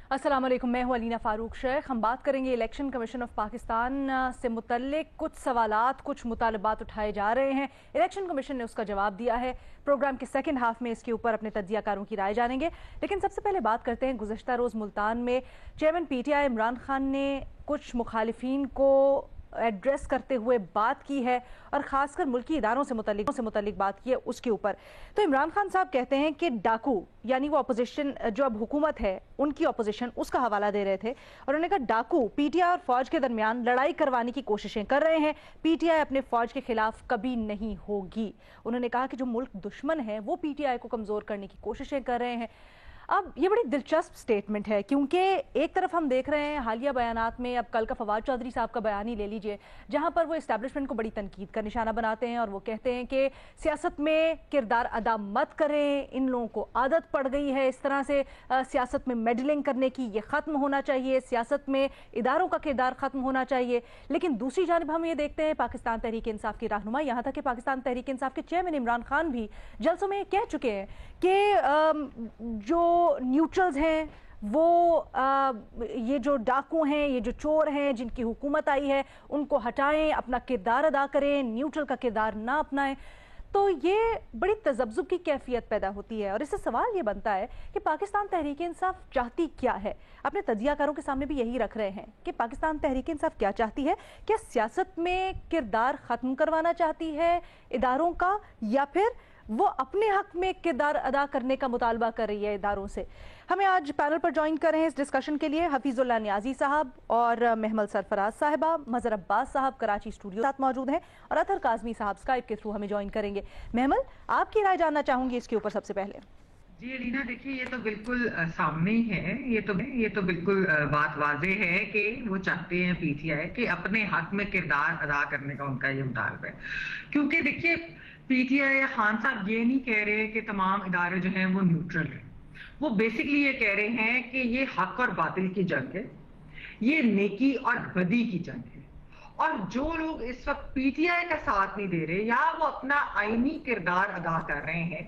अस्सलाम वालेकुम, मैं हूं अलीना फारूक शेख। हम बात करेंगे इलेक्शन कमीशन ऑफ पाकिस्तान से मुतल्लिक कुछ सवालात, कुछ मुतालबात उठाए जा रहे हैं। इलेक्शन कमीशन ने उसका जवाब दिया है। प्रोग्राम के सेकंड हाफ में इसके ऊपर अपने तज्जियाकारों की राय जानेंगे, लेकिन सबसे पहले बात करते हैं गुज़श्ता रोज़ मुल्तान में चेयरमैन पीटीआई इमरान खान ने कुछ मुखालिफिन को एड्रेस करते हुए बात की है और ख़ासकर मुल्की इदारों से मुतल्लिक बात की है उसके ऊपर। तो इमरान खान साहब कहते हैं कि डाकू यानी वो अपोजिशन जो अब हुकूमत है उनकी अपोजिशन, उसका हवाला दे रहे थे और उन्होंने कहा डाकू पीटीआई और फौज के दरमियान लड़ाई करवाने की कोशिशें कर रहे हैं। पीटीआई अपने फौज के खिलाफ कभी नहीं होगी। उन्होंने कहा कि जो मुल्क दुश्मन है वो पीटीआई को कमज़ोर करने की कोशिशें कर रहे हैं। अब ये बड़ी दिलचस्प स्टेटमेंट है, क्योंकि एक तरफ हम देख रहे हैं हालिया बयानात में, अब कल का फवाद चौधरी साहब का बयान ही ले लीजिए, जहां पर वो इस्टेब्लिशमेंट को बड़ी तनकीद का निशाना बनाते हैं और वो कहते हैं कि सियासत में किरदार अदा मत करें, इन लोगों को आदत पड़ गई है इस तरह से सियासत में मेडलिंग करने की, ये ख़त्म होना चाहिए, सियासत में इदारों का किरदार ख़त्म होना चाहिए। लेकिन दूसरी जानिब हम ये देखते हैं पाकिस्तान तहरीक इंसाफ की रहनुमा, यहाँ तक कि पाकिस्तान तहरीक इंसाफ के चेयरमैन इमरान खान भी जलसों में कह चुके हैं कि जो न्यूट्रल्स हैं वो ये जो डाकू हैं, ये जो चोर हैं जिनकी हुकूमत आई है, उनको हटाएं, अपना किरदार अदा करें, न्यूट्रल का किरदार ना अपनाएं। तो ये बड़ी तजब्जुब की कैफियत पैदा होती है और इससे सवाल ये बनता है कि पाकिस्तान तहरीक इंसाफ चाहती क्या है। अपने तज्जियाकारों के सामने भी यही रख रहे हैं कि पाकिस्तान तहरीक इंसाफ क्या चाहती है। क्या सियासत में किरदार ख़त्म करवाना चाहती है इदारों का, या फिर वो अपने हक में किरदार अदा करने का मुतालबा कर रही है इदारों से। हमें आज पैनल पर ज्वाइन कर रहे हैं इस डिस्कशन के लिए हफीजुल्लाह नियाजी साहब और महमल सरफराज साहिबा। मजहर अब्बास साहब कराची स्टूडियो साथ मौजूद हैं और अतहर काज़मी साहब स्काइप के थ्रू हमें ज्वाइन करेंगे। महमल, आपकी राय जानना चाहूंगी इसके ऊपर सबसे पहले। जी अलीना, देखिए ये तो बिल्कुल सामने ही है, ये तो बिल्कुल बात वाज़ेह है कि वो चाहते हैं पीटीआई कि अपने हक में किरदार अदा करने का उनका ये मुतालबा है। क्योंकि देखिए पीटीआई या खान साहब ये नहीं कह रहे कि तमाम इदारे जो हैं वो न्यूट्रल हैं। वो बेसिकली ये कह रहे हैं कि ये हक और बातिल की जंग है, ये नेकी और बदी की जंग है। और जो लोग इस वक्त पीटीआई का साथ नहीं दे रहे या वो अपना आईनी किरदार अदा कर रहे हैं,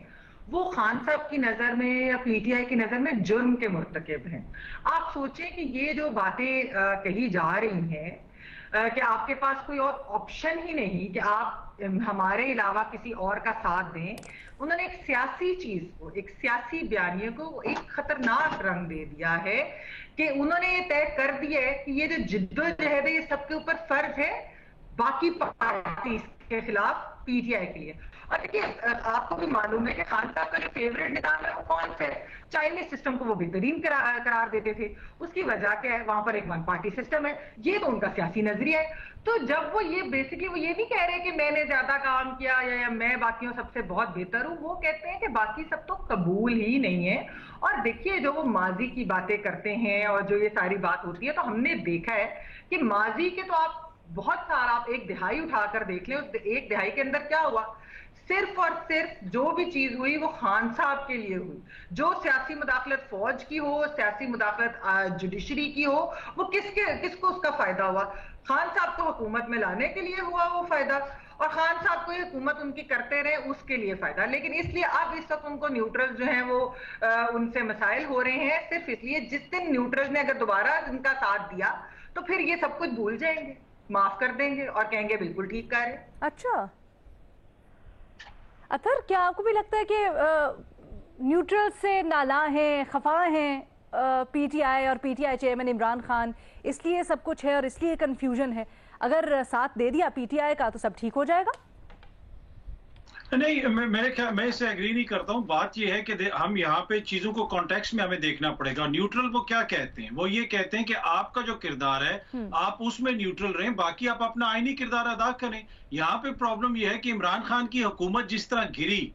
वो खान साहब की नजर में या पीटीआई की नजर में जुर्म के मुर्तकिब हैं। आप सोचें कि ये जो बातें कही जा रही हैं कि आपके पास कोई और ऑप्शन ही नहीं कि आप हमारे अलावा किसी और का साथ दें। उन्होंने एक सियासी चीज को, एक सियासी बयानिए को एक खतरनाक रंग दे दिया है कि उन्होंने ये तय कर दिया है कि ये जो जिद्दोजहद है ये सबके ऊपर फर्ज है बाकी पार्टी के खिलाफ पीटीआई के लिए। और देखिए आपको भी मालूम है कि खान साहब का जो फेवरेट निज़ाम है वो कौन सा है? चाइनीज सिस्टम को वो बेहतरीन करार देते थे। उसकी वजह क्या है? वहां पर एक वन पार्टी सिस्टम है, ये तो उनका सियासी नजरिया है। तो जब वो ये बेसिकली वो ये नहीं कह रहे कि मैंने ज्यादा काम किया या मैं बाकियों सबसे बहुत बेहतर हूं, वो कहते हैं कि बाकी सब तो कबूल ही नहीं है। और देखिए जो वो माजी की बातें करते हैं और जो ये सारी बात होती है, तो हमने देखा है कि माजी के तो आप बहुत सारा, आप एक दिहाई उठाकर देख लें, उस एक दिहाई के अंदर क्या हुआ? सिर्फ और सिर्फ जो भी चीज हुई वो खान साहब के लिए हुई। जो सियासी मुदाखलत फौज की हो, सियासी मुदाखलत जुडिशरी की हो, वो किसको उसका फायदा हुआ? खान साहब को हुकूमत में लाने के लिए हुआ वो फायदा, और खान साहब को हुकूमत उनकी करते रहे उसके लिए फायदा। लेकिन इसलिए अब इस वक्त उनको न्यूट्रल जो है वो उनसे मसाइल हो रहे हैं, सिर्फ इसलिए जिस दिन न्यूट्रल ने अगर दोबारा इनका साथ दिया तो फिर ये सब कुछ भूल जाएंगे, माफ कर देंगे और कहेंगे बिल्कुल ठीक कर रहे। अच्छा अतर, क्या आपको भी लगता है कि न्यूट्रल से नाला हैं, खफा हैं पीटीआई और पीटीआई चेयरमैन इमरान खान, इसलिए सब कुछ है और इसलिए कंफ्यूजन है? अगर साथ दे दिया पीटीआई का तो सब ठीक हो जाएगा? नहीं, मैं इससे एग्री नहीं करता हूँ। बात यह है कि हम यहाँ पे चीजों को कॉन्टेक्स्ट में हमें देखना पड़ेगा। न्यूट्रल वो क्या कहते हैं? वो ये कहते हैं कि आपका जो किरदार है आप उसमें न्यूट्रल रहें, बाकी आप अपना आईनी किरदार अदा करें। यहाँ पे प्रॉब्लम यह है कि इमरान खान की हुकूमत जिस तरह गिरी,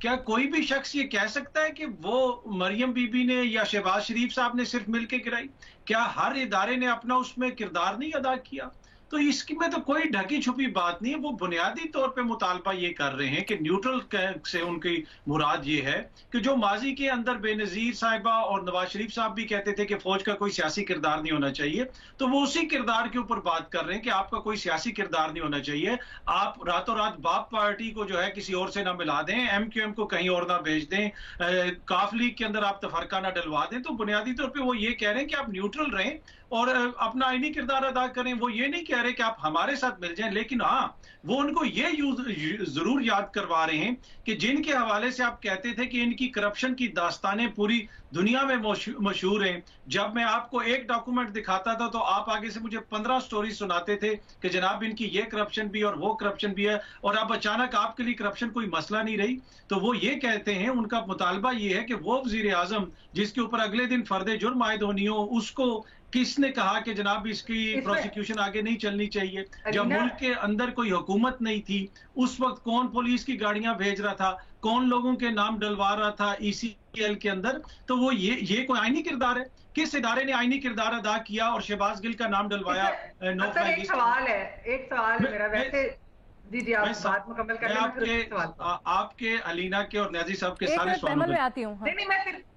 क्या कोई भी शख्स ये कह सकता है कि वो मरियम बीबी ने या शहबाज शरीफ साहब ने सिर्फ मिलकर गिराई? क्या हर इदारे ने अपना उसमें किरदार नहीं अदा किया? तो इसमें तो कोई ढकी छुपी बात नहीं है। वो बुनियादी तौर पे मुतालबा ये कर रहे हैं कि न्यूट्रल से उनकी मुराद ये है कि जो माजी के अंदर बेनजीर साहिबा और नवाज शरीफ साहब भी कहते थे कि फौज का कोई सियासी किरदार नहीं होना चाहिए, तो वो उसी किरदार के ऊपर बात कर रहे हैं कि आपका कोई सियासी किरदार नहीं होना चाहिए। आप रातों रात बाप पार्टी को जो है किसी और से ना मिला दें, MQM को कहीं और ना भेज दें, काफ लीग के अंदर आप तफरका ना डलवा दें। तो बुनियादी तौर पे वो ये कह रहे हैं कि आप न्यूट्रल रहें और अपना आईनी किरदार अदा करें। वो ये नहीं कह रहे कि आप हमारे साथ मिल जाएं, लेकिन हाँ, वो उनको ये जरूर याद करवा रहे हैं कि जिनके हवाले से आप कहते थे कि इनकी करप्शन की दास्तानें पूरी दुनिया में मशहूर हैं। जब मैं आपको एक डॉक्यूमेंट दिखाता था तो आप आगे से मुझे 15 स्टोरी सुनाते थे कि जनाब इनकी ये करप्शन भी और वो करप्शन भी है, और अब अचानक आपके लिए करप्शन कोई मसला नहीं रही। तो वो ये कहते हैं, उनका मुतालबा ये है कि वो वजीर आजम जिसके ऊपर अगले दिन फर्द जुर्म आयद होनी हो, उसको किसने कहा कि जनाब इसकी प्रोसिक्यूशन आगे नहीं चलनी चाहिए? जब मुल्क के अंदर कोई हुकूमत नहीं थी उस वक्त कौन पुलिस की गाड़ियां भेज रहा था, कौन लोगों के नाम डलवा रहा था ECL के अंदर? तो वो ये कोई आईनी किरदार है? किस इदारे ने आईनी किरदार अदा किया और शहबाज गिल का नाम डलवाया? एक सवाल है मेरा, वैसे जी आप बात मुकम्मल करें। आपके अलीना के और न्याजी साहब के सारे सवाल आती हूँ। नहीं, मैं सिर्फ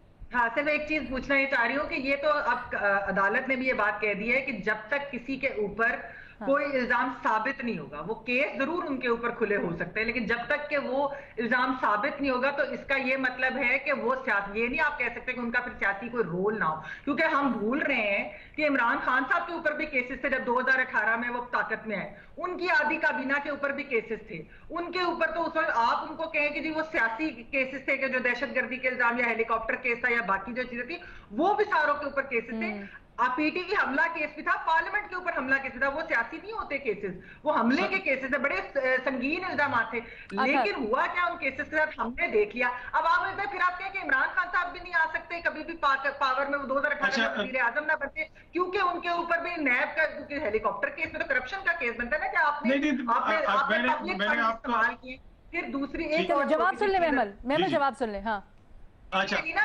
एक चीज पूछना ये चाह रही हूँ कि ये तो अब अदालत ने भी ये बात कह दी है कि जब तक किसी के ऊपर कोई इल्जाम साबित नहीं होगा, वो केस जरूर उनके ऊपर खुले हो सकते हैं, लेकिन जब तक कि वो इल्जाम साबित नहीं होगा तो इसका ये मतलब है कि वो ये नहीं आप कह सकते कि उनका फिर सियासी कोई रोल ना हो। क्योंकि हम भूल रहे हैं कि इमरान खान साहब के ऊपर भी केसेस थे जब 2018 में वो ताकत में आए, उनकी आधी काबीना के ऊपर भी केसेस थे, उनके ऊपर तो उस वक्त आप उनको कहें कि जी वो सियासी केसेस थे कि जो दहशतगर्दी के इल्जाम या हेलीकॉप्टर केस था या बाकी जो चीजें थी वो भी सारों के ऊपर केसेस थे। PTE हमला केस भी था, पार्लियामेंट के ऊपर हमला केस था, वो सियासी नहीं होते केसेस, वो हमले के केसेस है, बड़े संगीन इल्जाम थे। लेकिन हुआ क्या उन केसेस के साथ हमने देख लिया। अब आप फिर आप कहें कि इमरान खान साहब भी नहीं आ सकते कभी भी पावर में, वो 2018 में वजीर आजम ना बनते क्योंकि उनके ऊपर भी नैब का, क्योंकि हेलीकॉप्टर केस में तो करप्शन का केस बनता है ना कि आपने पब्लिक फंड इस्तेमाल किए। फिर दूसरी एक जवाब सुन ले महमल जवाब सुन ले। हाँ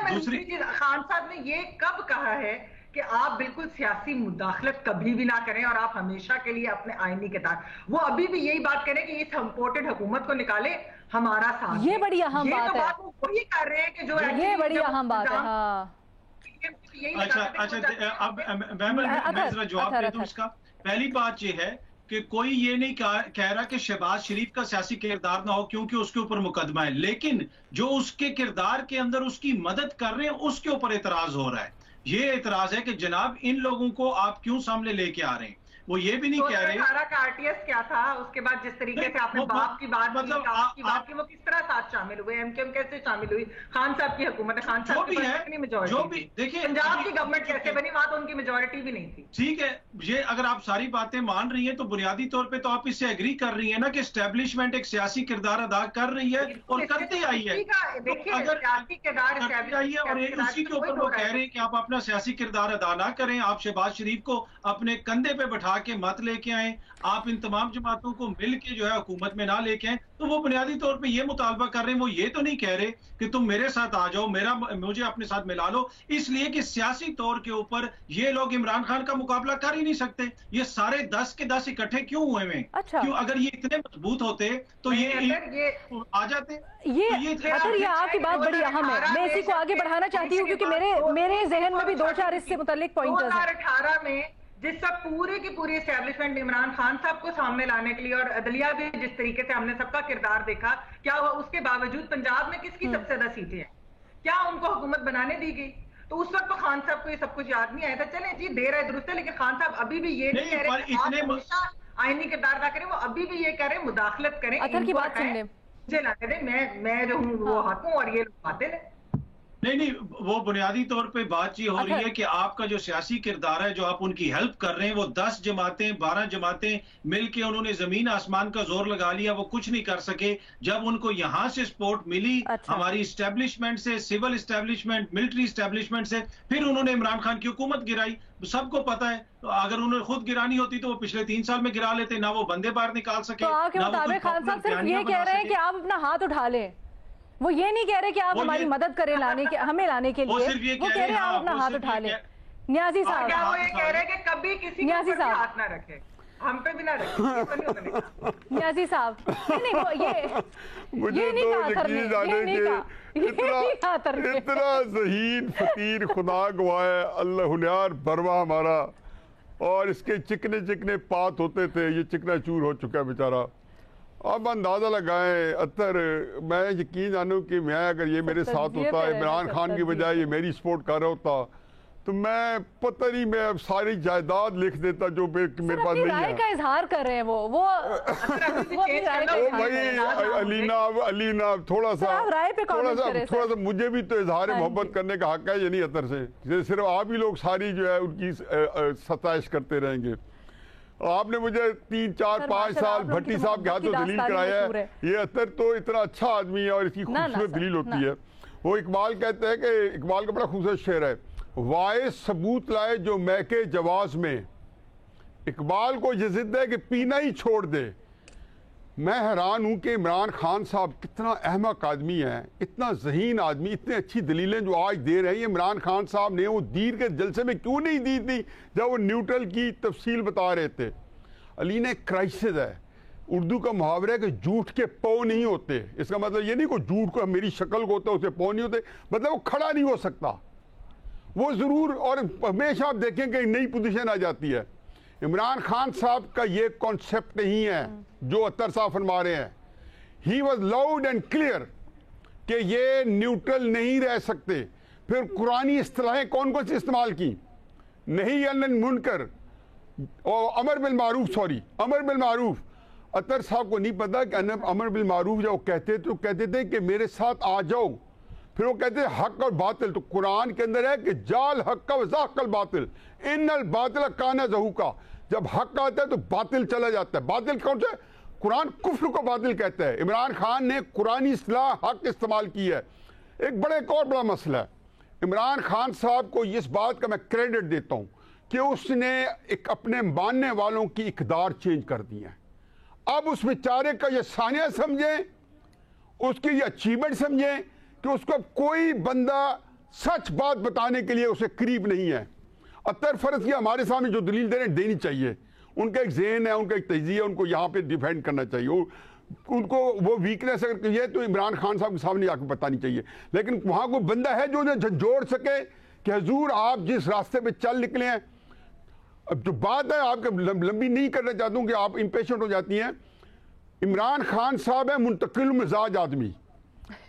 दूसरी चीज, खान साहब ने ये कब कहा है कि आप बिल्कुल सियासी मुदाखलत कभी भी ना करें और आप हमेशा के लिए अपने आईनी के तहत, वो अभी भी यही बात करें कि इस इम्पोर्टेड हुकूमत को निकाले हमारा साथ। ये बड़ी अहम बात है, वो वही कर रहे हैं कि जो ये बड़ी अहम बात है। अच्छा, अब मैं जरा जवाब दे दूं इसका। पहली बात ये है कि कोई ये नहीं कह रहा कि शहबाज शरीफ का सियासी किरदार ना हो क्योंकि उसके ऊपर मुकदमा है, लेकिन जो उसके किरदार के अंदर उसकी मदद कर रहे हैं उसके ऊपर एतराज हो रहा है। ये एतराज है कि जनाब इन लोगों को आप क्यों सामने लेके आ रहे हैं। वो ये भी नहीं कह रहे का RTS क्या था, उसके बाद जिस तरीके से आपने बाप की बात मतलब की वो किस तरह साथ शामिल हुए, MQM कैसे शामिल हुई, खान साहब की हुकूमत है, खान साहब की मेजॉरिटी, जो भी देखिए पंजाब की गवर्नमेंट कैसे बनी, वहां तो उनकी मेजॉरिटी भी नहीं थी। ठीक है, ये अगर आप सारी बातें मान रही हैं तो बुनियादी तौर पे तो आप इससे एग्री कर रही है ना कि एस्टेब्लिशमेंट एक सियासी किरदार अदा कर रही है और करते आई है। अगर सियासी किरदार आई है और उसी के ऊपर वो कह रहे हैं कि आप अपना सियासी किरदार अदा ना करें, आप शहबाज शरीफ को अपने कंधे पे बैठा के मत लेके आए, आप इन तमाम जमातों को मिल के जो है हुकूमत में ना लेके आए। तो वो बुनियादी तौर पे ये मुतालबा कर रहे हैं, वो ये तो नहीं कह रहे कि तुम मेरे साथ आ जाओ, मुझे अपने साथ मिला लो, इसलिए कि सियासी तौर के ऊपर ये लोग इमरान खान का मुकाबला कर ही नहीं सकते। ये सारे 10 के 10 इकट्ठे क्यों हुए हैं? अच्छा। क्यों? अगर ये इतने मजबूत होते तो ये आ जाते। ये आपकी बात बड़ी अहम है, मैं इसी को आगे बढ़ाना चाहती हूँ क्योंकि मेरे जहन में भी 2-4 इससे मुताल्लिक पॉइंटर्स हैं। 2018 में जिस सब पूरी की पूरी एस्टेब्लिशमेंट इमरान खान साहब को सामने लाने के लिए और अदलिया भी जिस तरीके से हमने सबका किरदार देखा, क्या हुआ उसके बावजूद पंजाब में किसकी सबसे ज्यादा सीटें हैं? क्या उनको हुकूमत बनाने दी गई? तो उस वक्त तो खान साहब को ये सब कुछ याद नहीं आया था। चले जी देर है दुरुस्त है, लेकिन खान साहब अभी भी ये नहीं कह रहे हमेशा आईनी किरदार अदा करें, वो अभी भी ये कह रहे मुदाखलत करें, की बात सुन ले, मुझे लाने दे, मैं जो हूँ वो हक हूँ और ये लोग बातें हैं। नहीं, वो बुनियादी तौर पे बात ये हो रही है कि आपका जो सियासी किरदार है, जो आप उनकी हेल्प कर रहे हैं, वो 10 जमातें 12 जमातें मिलके उन्होंने जमीन आसमान का जोर लगा लिया, वो कुछ नहीं कर सके। जब उनको यहां से सपोर्ट मिली हमारी इस्टेब्लिशमेंट से, सिविल इस्टेब्लिशमेंट, मिलिट्री इस्टेब्लिशमेंट से, फिर उन्होंने इमरान खान की हुकूमत गिराई। सबको पता है, तो अगर उन्होंने खुद गिरानी होती तो वो पिछले 3 साल में गिरा लेते, ना वो बंदे बाहर निकाल सके। तो आपके मुताबिक खान साहब सिर्फ ये कह रहे हैं कि आप अपना हाथ उठा लें, वो ये नहीं कह रहे कि आप हमारी मदद करें हमें लाने के लिए, वो कह रहे हैं आप अपना हाथ उठा लें। न्याजी साहब, वो ये कह रहे हैं कि कभी किसी के ऊपर हाथ ना रखें। हम पे भी ना रखें। नियाज़ी साहब, मुझे तो यकीन जाने के इतना ज़हीन फकीर खुदा गवाए अल्लाह हुनियार बरवा हमारा, और इसके चिकने चिकने पात होते थे, ये चिकना चूर हो चुका है बेचारा। अब अंदाज़ा लगाएं अतर, मैं यकीन जानूं कि मैं अगर ये मेरे साथ होता, इमरान खान की बजाय ये मेरी सपोर्ट कर रहा होता, तो मैं पता नहीं मैं अब सारी जायदाद लिख देता जो मेरे पास नहीं है। का इजहार कर रहे हैं वो भाई अलीना थोड़ा सा मुझे भी तो इजहार मोहब्बत करने का हक है, ये नहीं अतर से सिर्फ आप ही लोग सारी जो है उनकी सताइश करते रहेंगे। आपने मुझे 3, 4, 5 साल भट्टी साहब के हाथों दलील कराया है, ये अतर तो इतना अच्छा आदमी है और इसकी खूबसूरत दलील होती है। वो इकबाल कहते हैं कि इकबाल का बड़ा खूबसूरत शेर है, वाए सबूत लाए जो महके जवाज में, इकबाल को ये जिद है कि पीना ही छोड़ दे। मैं हैरान हूं कि इमरान खान साहब कितना अहमक आदमी है, इतना ज़हीन आदमी, इतनी अच्छी दलीलें जो आज दे रहे हैं। इमरान खान साहब ने वो दीर के जलसे में क्यों नहीं दी थी जब वो न्यूट्रल की तफसील बता रहे थे। अली ने क्राइसिस है, उर्दू का मुहावरा है कि झूठ के पौ नहीं होते। इसका मतलब ये नहीं कि झूठ को मेरी शक्ल को होता है उसे पौ नहीं होते, मतलब वो खड़ा नहीं हो सकता, वो ज़रूर, और हमेशा आप देखें कि नई पोजीशन आ जाती है। इमरान खान साहब का ये कॉन्सेप्ट नहीं है जो अतर साहब फरमा रहे हैं। He was loud and clear कि ये न्यूट्रल नहीं रह सकते। फिर कुरानी इस्तिलाहें कौन कौन सी इस्तेमाल की, नहीं अनन मुनकर और अमर बिल मारूफ, अमर बिल मारूफ। अतर साहब को नहीं पता कि अमर बिल मारूफ जब कहते तो कहते थे कि मेरे साथ आ जाओ, फिर वो कहते हैं हक और बातिल। तो कुरान के अंदर है कि जाल हक का वज़ाक़ल बातिल इन्नल बातिल काना ज़हूका, जब हक आता है तो बातिल चला जाता है। बातिल कौन सा? कुरान कुफ्र को बातिल कहता है। इमरान खान ने कुरानी इस्तिलाह हक इस्तेमाल की है। एक और बड़ा मसला है, इमरान खान साहब को इस बात का मैं क्रेडिट देता हूँ कि उसने एक अपने मानने वालों की इक़दार चेंज कर दी है। अब उस बेचारे का ये सानिया समझें, उसकी ये अचीवमेंट समझें कि उसको कोई बंदा सच बात बताने के लिए उसे करीब नहीं है। अतर फर्ज की हमारे सामने जो दलील दे रहे हैं देनी चाहिए, उनका एक ज़हन है, उनका एक तजिया, उनको यहाँ पे डिफेंड करना चाहिए। उनको वो वीकनेस अगर कही है तो इमरान खान साहब के सामने आके बतानी चाहिए। लेकिन वहाँ कोई बंदा है जो उन्हें झंझोड़ सके कि हुजूर आप जिस रास्ते पे चल निकले हैं। अब जो बात है आपके लंबी नहीं करना चाहता हूँ कि आप इम्पेशेंट हो जाती हैं। इमरान खान साहब है मुंतकिल मिजाज आदमी,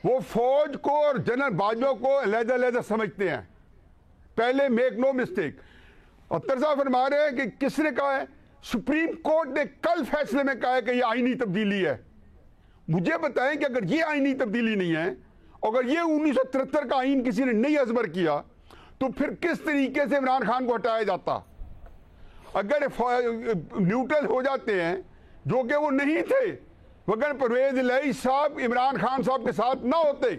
वो फौज को और जनरल बाजवा को अलग-अलग समझते हैं। पहले मेक नो मिस्टेक, अख्तर साहब फरमा रहे हैं कि किसने कहा है, सुप्रीम कोर्ट ने कल फैसले में कहा है कि ये आईनी तब्दीली है। मुझे बताएं कि अगर ये आईनी तब्दीली नहीं है, अगर ये 1973 का आईन किसी ने नहीं अजबर किया, तो फिर किस तरीके से इमरान खान को हटाया जाता? अगर न्यूट्रल हो जाते हैं जो कि वो नहीं थे, अगर परवेज इलाही साहब इमरान खान साहब के साथ ना होते,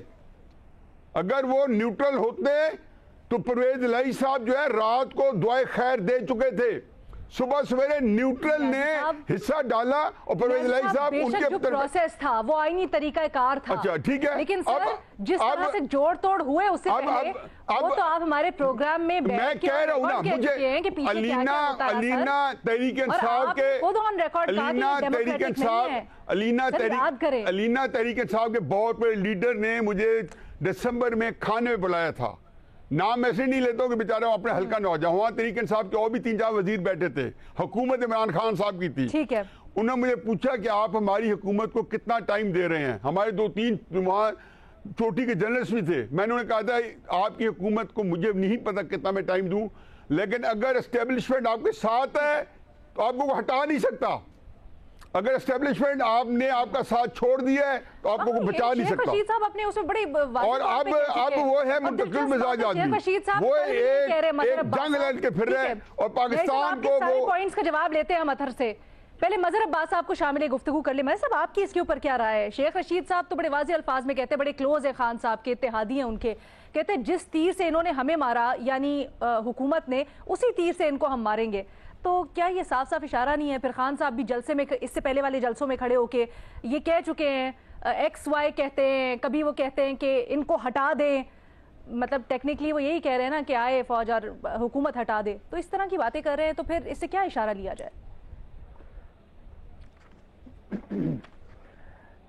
अगर वो न्यूट्रल होते तो परवेज इलाही साहब जो है रात को दुआए खैर दे चुके थे। सुबह सवेरे न्यूट्रल ने हिस्सा डाला और परवेज इलाही साहब उनके जो प्रोसेस था वो आईनी तरीका कार था। अच्छा ठीक है, लेकिन सर जिस तरह से जोड़ तोड़ हुए उससे पहले वो तो आप हमारे प्रोग्राम में मैं कह रहा हूँ ना, मुझे अलीना तहरीक इंसाफ के अलीना तहरीक इंसाफ के बहुत बड़े लीडर ने मुझे दिसंबर में खाने में बुलाया था। नाम ऐसे नहीं लेता हूँ कि बेचारा अपने हल्का न हो जाए। वहाँ तहरीक इंसाफ के और भी 3-4 वजीर बैठे थे, हुकूमत इमरान खान साहब की थी। ठीक है, उन्होंने मुझे पूछा कि आप हमारी हुकूमत को कितना टाइम दे रहे हैं। हमारे 2-3 वहाँ चोटी के जर्नलिस्ट भी थे। मैंने उन्हें कहा था आपकी हुकूमत को मुझे नहीं पता कितना मैं टाइम दूं, लेकिन अगर एस्टेब्लिशमेंट आपके साथ है तो आपको वो हटा नहीं सकता। अगर एस्टेब्लिशमेंट आपने आपका साथ छोड़ दिया है तो आपको बचा नहीं सकता। साहब अपने उसमें बड़ी और अब वो है मुंतकिल मिजाज आदमी, वो एक जंग लड़ के फिर रहे हैं और पाकिस्तान को वो पॉइंट्स का जवाब लेते हैं हम अतर से। पहले मजहर अब्बास साहब को शामिल गुफ्तगू कर ले। मैं साहब आपकी इसके ऊपर क्या राय है? शेख रशीद साहब तो बड़े वाज़ेह अल्फाज में कहते हैं, बड़े क्लोज है खान साहब के, इत्तेहादी हैं उनके, कहते हैं जिस तीर से इन्होंने हमें मारा यानी हुकूमत ने, उसी तीर से इनको हम मारेंगे। तो क्या ये साफ साफ इशारा नहीं है? फिर खान साहब भी जलसे में, इससे पहले वाले जलसों में खड़े होके ये कह चुके हैं, XY कहते हैं, कभी वो कहते हैं कि इनको हटा दें, मतलब टेक्निकली वो यही कह रहे हैं ना कि आए फौज और हुकूमत हटा दे। तो इस तरह की बातें कर रहे हैं, तो फिर इससे क्या इशारा लिया जाए?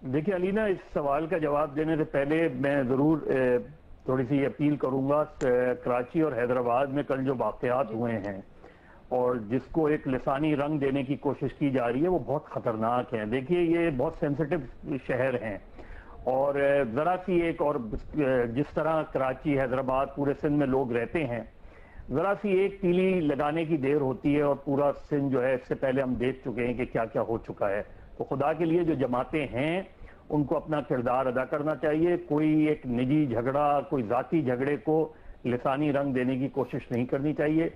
دیکھیے علینا، اس سوال کا جواب دینے سے پہلے میں ضرور تھوڑی سی اپیل کروں گا. کراچی اور حیدرآباد میں کل جو واقعات ہوئے ہیں اور جس کو ایک لسانی رنگ دینے کی کوشش کی جا رہی ہے وہ بہت خطرناک ہیں. دیکھیے یہ بہت سینسٹیو شہر ہیں اور ذرا سی ایک، اور جس طرح کراچی حیدرآباد پورے سندھ میں لوگ رہتے ہیں، ذرا سی ایک تیلی لگانے کی دیر ہوتی ہے اور پورا سندھ جو ہے، اس سے پہلے ہم دیکھ چکے ہیں کہ کیا کیا ہو چکا ہے. تو خدا کے لیے جو جماعتیں ہیں ان کو اپنا کردار ادا کرنا چاہیے. کوئی ایک نجی جھگڑا، کوئی ذاتی جھگڑے کو لسانی رنگ دینے کی کوشش نہیں کرنی چاہیے.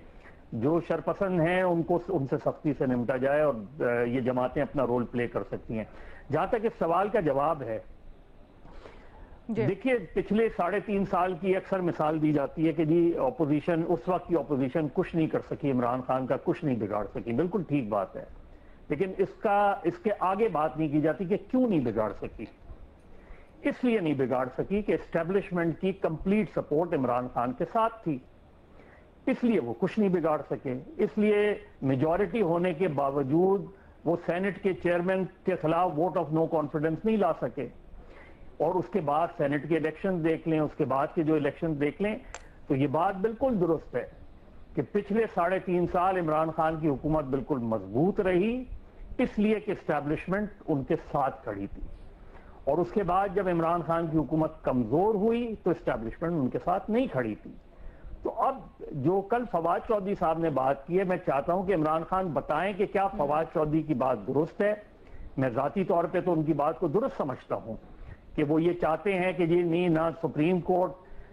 جو شرپسند ہیں ان سے سختی سے نمٹا جائے اور یہ جماعتیں اپنا رول پلے کر سکتی ہیں. جہاں تک اس سوال کا جواب ہے، دیکھیے پچھلے 3.5 سال کی اکثر مثال دی جاتی ہے کہ جی اپوزیشن، اس وقت کی اپوزیشن کچھ نہیں کر سکی، عمران خان کا کچھ نہیں بگاڑ سکی. بالکل ٹھیک بات ہے، لیکن اس کے آگے بات نہیں کی جاتی کہ کیوں نہیں بگاڑ سکی. اس لیے نہیں بگاڑ سکی کہ اسٹیبلشمنٹ کی کمپلیٹ سپورٹ عمران خان کے ساتھ تھی، اس لیے وہ کچھ نہیں بگاڑ سکے. اس لیے میجورٹی ہونے کے باوجود وہ سینٹ کے چیئرمین کے خلاف ووٹ آف نو کانفیڈنس نہیں لا سکے. اور اس کے بعد سینٹ کے الیکشن دیکھ لیں، اس کے بعد کے جو الیکشن دیکھ لیں، تو یہ بات بالکل درست ہے کہ پچھلے 3.5 سال عمران خان کی حکومت بالکل مضبوط رہی، اس لیے کہ اسٹیبلشمنٹ ان کے ساتھ کھڑی تھی. اور اس کے بعد جب عمران خان کی حکومت کمزور ہوئی تو اسٹیبلشمنٹ ان کے ساتھ نہیں کھڑی تھی. تو اب جو کل فواد چودھری صاحب نے بات کی ہے، میں چاہتا ہوں کہ عمران خان بتائیں کہ کیا فواد چودھری کی بات درست ہے. میں ذاتی طور پہ تو ان کی بات کو درست سمجھتا ہوں کہ وہ یہ چاہتے ہیں کہ جی نہیں، نہ سپریم کورٹ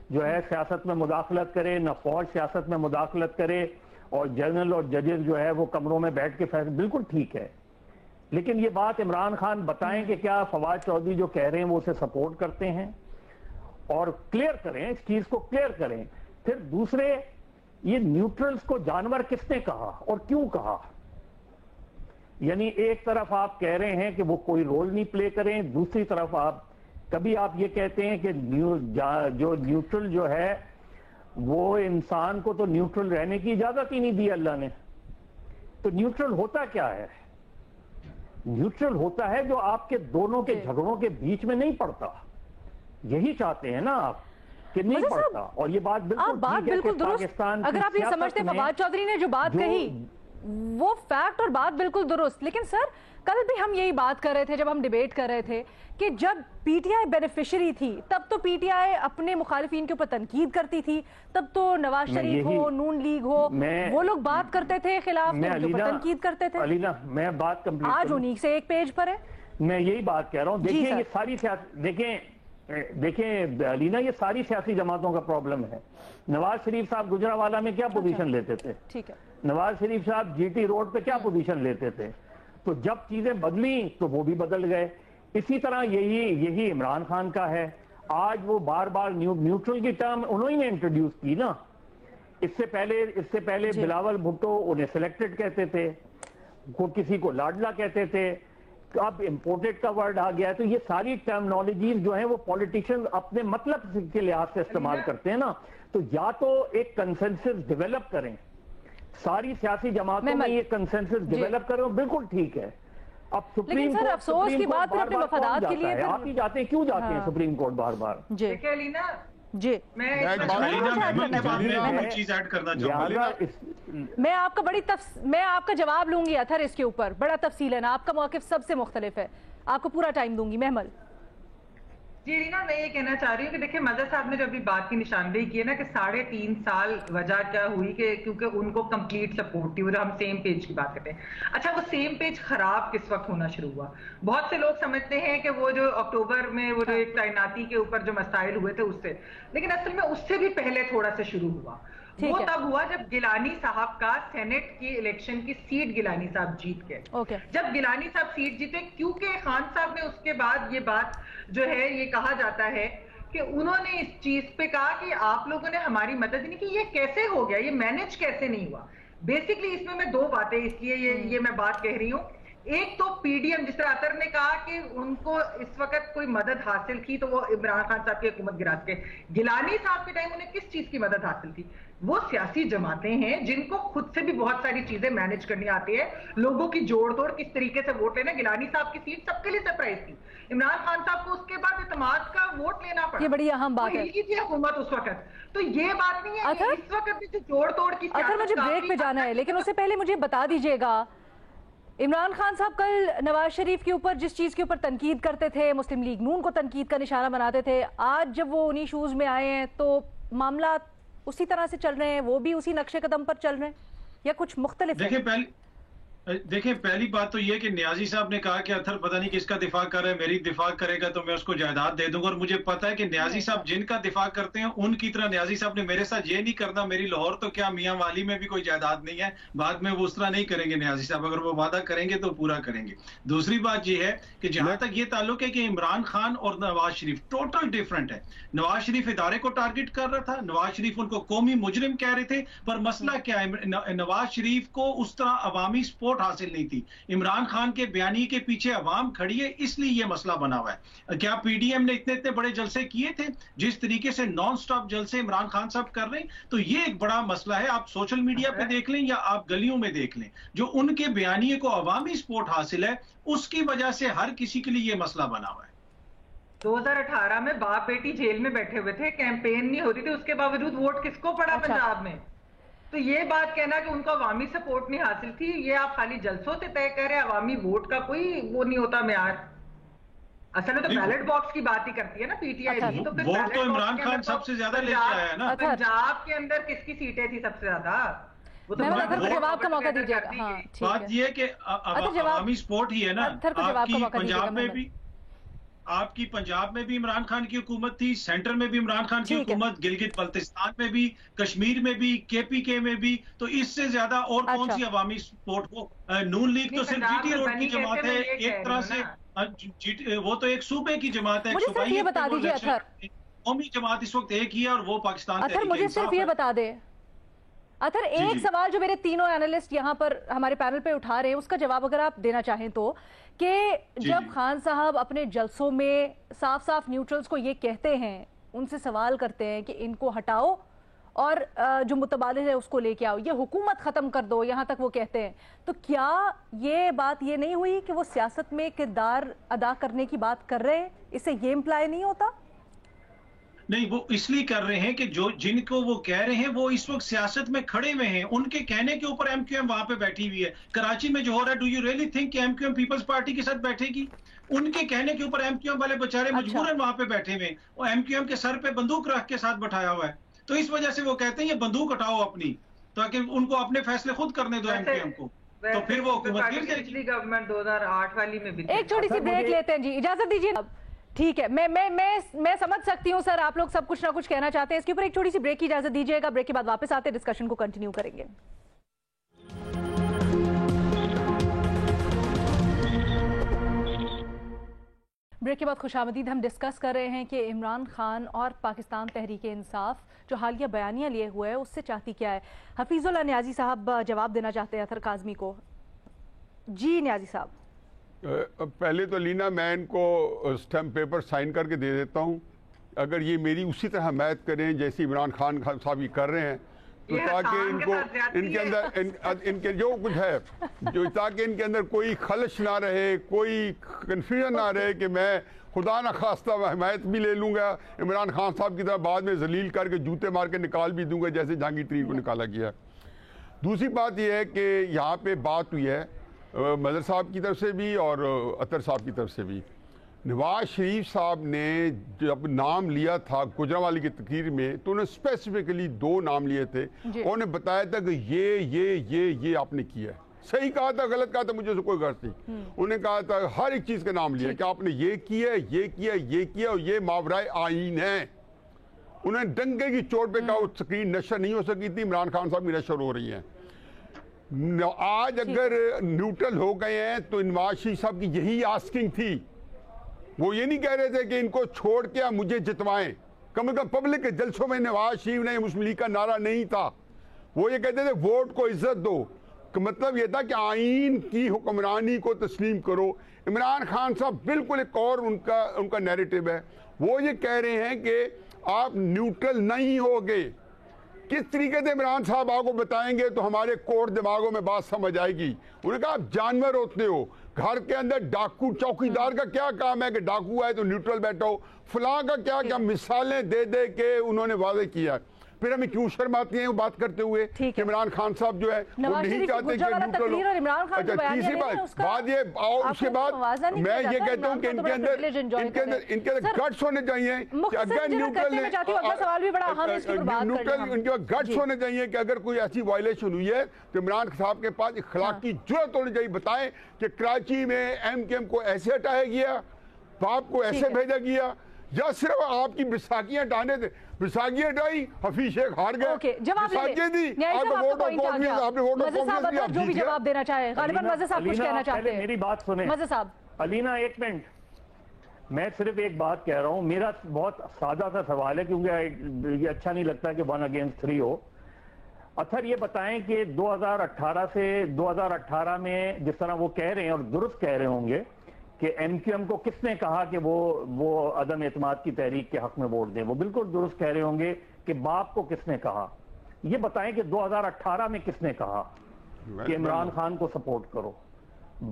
جو ہے سیاست میں مداخلت کرے، نہ فوج سیاست میں مداخلت کرے، اور جنرل اور ججز جو ہے وہ کمروں میں بیٹھ کے فیصلے. بالکل ٹھیک ہے، لیکن یہ بات عمران خان بتائیں کہ کیا فواد چودھری جو کہہ رہے ہیں وہ اسے سپورٹ کرتے ہیں، اور کلیئر کریں، اس چیز کو کلیئر کریں. پھر دوسرے، یہ نیوٹرلز کو جانور کس نے کہا اور کیوں کہا؟ یعنی ایک طرف آپ کہہ رہے ہیں کہ وہ کوئی رول نہیں پلے کریں، دوسری طرف کبھی آپ یہ کہتے ہیں کہ جو نیوٹرل جو ہے وہ انسان کو تو نیوٹرل رہنے کی اجازت ہی نہیں دی اللہ نے. تو نیوٹرل ہوتا کیا ہے؟ نیوٹرل ہوتا ہے جو آپ کے دونوں کے جھگڑوں کے بیچ میں نہیں پڑتا. یہی چاہتے ہیں نا آپ کہ نہیں پڑتا. اور یہ بات بالکل ٹھیک ہے کہ پاکستان، اگر آپ یہ سمجھتے ہیں فواد چودھری نے جو بات کہی وہ فیکٹ اور بات بالکل درست، لیکن سر کل بھی ہم یہی بات کر رہے تھے جب ہم ڈیبیٹ کر رہے تھے کہ جب پی ٹی آئی بینیفیشری تھی تب تو پی ٹی آئی اپنے مخالفین کے اوپر تنقید کرتی تھی، تب تو نواز شریف ہو، نون لیگ ہو، وہ لوگ بات کرتے تھے خلاف، تنقید کرتے تھے. علینا میں بات کمپلیٹ، آج انہی سے ایک پیج پر ہے. میں یہی بات کہہ رہا ہوں. دیکھیں یہ ساری دیکھیں علینا، یہ ساری سیاسی جماعتوں کا پرابلم ہے. نواز شریف صاحب گجرانوالہ میں کیا پوزیشن لیتے تھے؟ ٹھیک ہے. نواز شریف صاحب جی ٹی روڈ پہ کیا پوزیشن لیتے تھے؟ تو جب چیزیں بدلی تو وہ بھی بدل گئے. اسی طرح یہی عمران خان کا ہے. آج وہ بار بار نیوٹرل کی ٹرم انہوں نے انٹروڈیوس کی نا. اس سے پہلے بلاول بھٹو انہیں سلیکٹڈ کہتے تھے، کسی کو لاڈلا کہتے تھے، اب امپورٹڈ کا ورڈ آ گیا ہے. تو یہ ساری ٹرمنالوجیز جو ہیں وہ پولیٹیشین اپنے مطلب کے لحاظ سے استعمال کرتے ہیں نا. تو یا تو ایک کنسنسس ڈیولپ کریں، ساری سیاسی جماعتوں میں یہ کنسنسس ڈیولپ کریں، بالکل ٹھیک ہے. اب سپریم کورٹ، افسوس کی بات ہے اپنے مفادات کے لیے آپ ہی جاتے ہیں، کیوں جاتے ہیں سپریم کورٹ بار بار؟ دیکھیں علینا، جی میں آپ کا جواب لوں گی اتھر اس کے اوپر، بڑا تفصیل ہے نا، آپ کا موقف سب سے مختلف ہے، آپ کو پورا ٹائم دوں گی. محمل جی رینا، میں یہ کہنا چاہ رہی ہوں کہ دیکھیں مظہر صاحب نے جو ابھی بات کی نشاندہی کی ہے نا کہ 3.5 سال وجہ کیا ہوئی کہ کیونکہ ان کو کمپلیٹ سپورٹ تھی، اور ہم سیم پیج کی بات کرتے ہیں. اچھا، وہ سیم پیج خراب کس وقت ہونا شروع ہوا؟ بہت سے لوگ سمجھتے ہیں کہ وہ جو اکتوبر میں وہ جو ایک تعیناتی کے اوپر جو مسائل ہوئے تھے اس سے، لیکن اصل میں اس سے بھی پہلے تھوڑا سا شروع ہوا. وہ تب ہوا جب گیلانی صاحب کا سینٹ کی الیکشن کی سیٹ گیلانی صاحب جیت گئے. جب گیلانی صاحب سیٹ جیتے، کیونکہ خان صاحب نے اس کے بعد یہ بات جو ہے یہ کہا جاتا ہے کہ انہوں نے اس چیز پہ کہا کہ آپ لوگوں نے ہماری مدد نہیں کی، یہ کیسے ہو گیا، یہ مینج کیسے نہیں ہوا. بیسکلی اس میں 2 باتیں اس لیے یہ میں بات کہہ رہی ہوں ایک تو پی ڈی ایم، جس طرح اطہر نے کہا کہ ان کو اس وقت کوئی مدد حاصل تھی تو وہ عمران خان صاحب کی حکومت گرا کے، گیلانی صاحب کے ٹائم انہیں کس چیز کی مدد حاصل تھی؟ وہ سیاسی جماعتیں ہیں جن کو خود سے بھی بہت ساری چیزیں مینج کرنی آتی ہے، لوگوں کی جوڑ توڑ کس طریقے سے ووٹ لینا۔ گیلانی صاحب کی سیٹ سب کے لیے سرپرائز تھی، عمران خان صاحب کو اس کے بعد اعتماد کا ووٹ لینا پڑا، یہ بڑی اہم بات ہے، تھی حکومت اس وقت۔ تو یہ بات نہیں ہے اس وقت بھی جوڑ توڑ کی اطہر مجھے بریک پہ جانا ہے، لیکن اس سے پہلے مجھے بتا دیجئے گا، عمران خان صاحب کل نواز شریف کے اوپر جس چیز کے اوپر تنقید کرتے تھے، مسلم لیگ نون کو تنقید کا نشانہ بناتے تھے، آج جب وہ انہی شوز میں آئے ہیں تو معاملات اسی طرح سے چل رہے ہیں، وہ بھی اسی نقشے قدم پر چل رہے ہیں یا کچھ مختلف ہے؟ دیکھیں پہلی بات تو یہ کہ نیازی صاحب نے کہا کہ اطہر پتہ نہیں کس کا دفاع کر رہا ہے، میری دفاع کرے گا تو میں اس کو جائیداد دے دوں گا، اور مجھے پتا ہے کہ نیازی صاحب جن کا دفاع کرتے ہیں ان کی طرح نیازی صاحب نے میرے ساتھ یہ نہیں کرنا، میری لاہور تو کیا میاں والی میں بھی کوئی جائیداد نہیں ہے، بعد میں وہ اس طرح نہیں کریں گے نیازی صاحب، اگر وہ وعدہ کریں گے تو پورا کریں گے۔ دوسری بات یہ ہے کہ جہاں تک یہ تعلق ہے کہ عمران خان اور نواز شریف ٹوٹل ڈیفرنٹ ہے، نواز شریف ادارے کو ٹارگٹ کر رہا تھا، نواز شریف ان کو قومی مجرم کہہ رہے تھے، پر مسئلہ کیا ہے، نواز شریف کو اس طرح عوامی سپورٹ حاصل نہیں تھی، عمران خان کے بیانیے کے پیچھے عوام کھڑی ہے، اس لیے یہ مسئلہ بنا ہوا ہے۔ کیا پی ڈی ایم نے اتنے بڑے جلسے کیے تھے جس طریقے سے نان سٹاپ جلسے عمران خان صاحب کر رہے ہیں؟ تو یہ ایک بڑا مسئلہ ہے، آپ سوشل میڈیا پہ دیکھ لیں یا آپ گلیوں میں دیکھ لیں، جو ان کے بیانیے کو عوامی سپورٹ حاصل ہے اس کی وجہ سے ہر کسی کے لیے یہ مسئلہ بنا ہوا ہے۔ 2018 میں باپ بیٹی جیل میں بیٹھے ہوئے تھے، کیمپین نہیں ہوتی تھی، اس کے باوجود ووٹ کس کو پڑا پنجاب میں؟ تو یہ بات کہنا کہ ان کو عوامی سپورٹ نہیں حاصل تھی، یہ آپ خالی جلسوں سے طے کر رہے ہیں، عوامی ووٹ کا کوئی وہ نہیں ہوتا معیار۔ اصل میں تو بیلٹ باکس کی بات ہی کرتی ہے نا پی ٹی آئی، تو پھر ووٹ تو عمران خان سب سے زیادہ لے کے آیا ہے نا۔ پنجاب کے اندر کس کی سیٹیں تھی سب سے زیادہ؟ جواب کا موقع دیجیے گا۔ بات یہ ہے کہ عوامی سپورٹ ہی ہے نا، آپ کی پنجاب میں بھی عمران خان کی حکومت تھی، سینٹر میں بھی عمران خان کی حکومت، گلگت بلتستان میں بھی، کشمیر میں بھی، کے پی کے میں بھی، تو اس سے زیادہ اور کون سی عوامی سپورٹ ہو؟ نون لیگ تو صرف جی ٹی روڈ کی جماعت ہے، ایک طرح سے وہ تو ایک صوبے کی جماعت ہے، قومی جماعت اس وقت ایک ہی ہے اور وہ پاکستان اطہر مجھے صرف یہ بتا دے، اطہر ایک سوال جو میرے تینوں اینالسٹ یہاں پر ہمارے پینل پہ اٹھا رہے ہیں اس کا جواب اگر آپ دینا چاہیں تو، کہ جب خان صاحب اپنے جلسوں میں صاف صاف نیوٹرلز کو یہ کہتے ہیں، ان سے سوال کرتے ہیں کہ ان کو ہٹاؤ اور جو متبادل ہے اس کو لے کے آؤ، یہ حکومت ختم کر دو، یہاں تک وہ کہتے ہیں، تو کیا یہ بات یہ نہیں ہوئی کہ وہ سیاست میں کردار ادا کرنے کی بات کر رہے ہیں؟ اس سے یہ امپلائی نہیں ہوتا؟ نہیں، وہ اس لیے کر رہے ہیں کہ جن کو وہ کہہ رہے ہیں وہ اس وقت سیاست میں کھڑے ہوئے ہیں، ان کے کہنے کے اوپر ایم کیو ایم وہاں پہ بیٹھی ہوئی ہے۔ کراچی میں جو ہو رہا ہے، ڈو یو ریئلی تھنک کہ M Q M Peoples Party کے ساتھ بیٹھے گی؟ ان کے کہنے کے اوپر ایم کیو ایم والے بیچارے مجبوراً وہاں پہ بیٹھے ہوئے ہیں، اور ایم کیو ایم کے سر پہ بندوق رکھ کے ساتھ بٹھایا ہوا ہے، تو اس وجہ سے وہ کہتے ہیں یہ بندوق ہٹاؤ اپنی، تاکہ ان کو اپنے فیصلے خود کرنے دو ایم کیو ایم کو، تو پھر وہ حکومت گر جائے گی۔ گورنمنٹ 2008 والی میں بھی ایک چھوٹی سی بریک لیتے ہیں جی، اجازت دیجیے۔ ٹھیک ہے، میں سمجھ سکتی ہوں سر، آپ لوگ سب کچھ نہ کچھ کہنا چاہتے ہیں، اس کے اوپر ایک چھوٹی سی بریک کی اجازت دیجیے گا، بریک کے بعد واپس آتے ہیں، ڈسکشن کو کنٹینیو کریں گے۔ بریک کے بعد خوش آمدید، ہم ڈسکس کر رہے ہیں کہ عمران خان اور پاکستان تحریک انصاف جو حالیہ بیانیہ لیے ہوئے ہے اس سے چاہتی کیا ہے؟ حفیظ اللہ نیازی صاحب جواب دینا چاہتے ہیں اطہر کاظمی کو۔ جی نیازی صاحب۔ پہلے تو لینا میں ان کو اسٹیمپ پیپر سائن کر کے دے دیتا ہوں، اگر یہ میری اسی طرح حمایت کریں جیسی عمران خان صاحب یہ کر رہے ہیں، تو تاکہ ان کو ان کے اندر ان کے جو کچھ ہے تاکہ ان کے اندر کوئی خلش نہ رہے، کوئی کنفیوژن نہ رہے کہ میں خدا نہ خواستہ حمایت بھی لے لوں گا عمران خان صاحب کی طرح، بعد میں ذلیل کر کے جوتے مار کے نکال بھی دوں گا جیسے جہانگیر ترین کو نکالا گیا۔ دوسری بات یہ ہے کہ یہاں پہ بات ہوئی ہے مظہر صاحب کی طرف سے بھی اور اطہر صاحب کی طرف سے بھی، نواز شریف صاحب نے جب نام لیا تھا گجرانوالی کی تقریر میں تو انہوں نے اسپیسیفکلی 2 نام لیے تھے، انہوں نے بتایا تھا کہ یہ آپ نے کیا ہے، صحیح کہا تھا غلط کہا تھا مجھے سے کوئی غرض نہیں، انہوں نے کہا تھا ہر ایک چیز کا نام لیا کہ آپ نے یہ کیا اور یہ ماورائے آئین ہے۔ انہوں نے ڈنگے کی چوٹ پہ کہا وہ سکرین نشر نہیں ہو سکی تھی، عمران خان صاحب کی نشر ہو رہی ہیں۔ آج اگر نیوٹرل ہو گئے ہیں تو نواز شریف صاحب کی یہی آسکنگ تھی، وہ یہ نہیں کہہ رہے تھے کہ ان کو چھوڑ کے مجھے جتوائیں، کم از کم پبلک کے جلسوں میں نواز شریف نے مسلم لیگ کا نعرہ نہیں تھا، وہ یہ کہتے تھے ووٹ کو عزت دو، مطلب یہ تھا کہ آئین کی حکمرانی کو تسلیم کرو. عمران خان صاحب بالکل ایک اور ان کا نیریٹو ہے. وہ یہ کہہ رہے ہیں کہ آپ نیوٹرل نہیں ہوگے. کس طریقے سے عمران صاحب آپ کو بتائیں گے تو ہمارے کوٹ دماغوں میں بات سمجھ آئے گی. انہوں نے کہا آپ جانور ہوتے ہو, گھر کے اندر ڈاکو, چوکیدار کا کیا کام ہے کہ ڈاکو ہے تو نیوٹرل بیٹھو, فلاں کا کیا مثالیں دے دے کے انہوں نے واضح کیا. پھر ہمیں کیوں شرم آتی ہیں وہ بات کرتے ہوئے کہ عمران خان صاحب جو ہے وہ نہیں چاہتے کہ نیوٹرل ہو. اچھا تیسری بات یہ اس کے بعد میں یہ کہتا ہوں کہ ان کے اندر گٹس ہونے چاہیے کہ اگر نیوٹرل ان کے گٹس ہونے چاہیے کہ اگر کوئی ایسی وائلیشن ہوئی ہے تو عمران صاحب کے پاس اخلاقی جرأت ہونی چاہیے. بتائیں کہ کراچی میں ایم کیو ایم کو ایسے ہٹایا گیا, باپ کو ایسے بھیجا گیا, یا صرف آپ کی بیساکھیاں ہٹانے تھے. بیساکھیاں ہٹائی, حفیظ شیخ ہار گئے, بیساکھیاں دی آپ نے ووٹ آف کانفیڈنس جو بھی جواب دینا چاہے. غالباً مزہ صاحب کچھ کہنا چاہتے ہیں. میری بات سنیں مزہ صاحب. علینا ایک منٹ, میں صرف ایک بات کہہ رہا ہوں. میرا بہت سادہ سا سوال ہے کیونکہ یہ اچھا نہیں لگتا کہ 1 against 3 ہو. اطہر یہ بتائیں کہ 2018 سے 2018 میں جس طرح وہ کہہ رہے ہیں اور درست کہہ رہے ہوں گے کہ ایم کیو ایم کو کس نے کہا کہ وہ عدم اعتماد کی تحریک کے حق میں ووٹ دیں, وہ بالکل درست کہہ رہے ہوں گے کہ باپ کو کس نے کہا. یہ بتائیں کہ 2018 میں کس نے کہا کہ عمران خان کو سپورٹ کرو,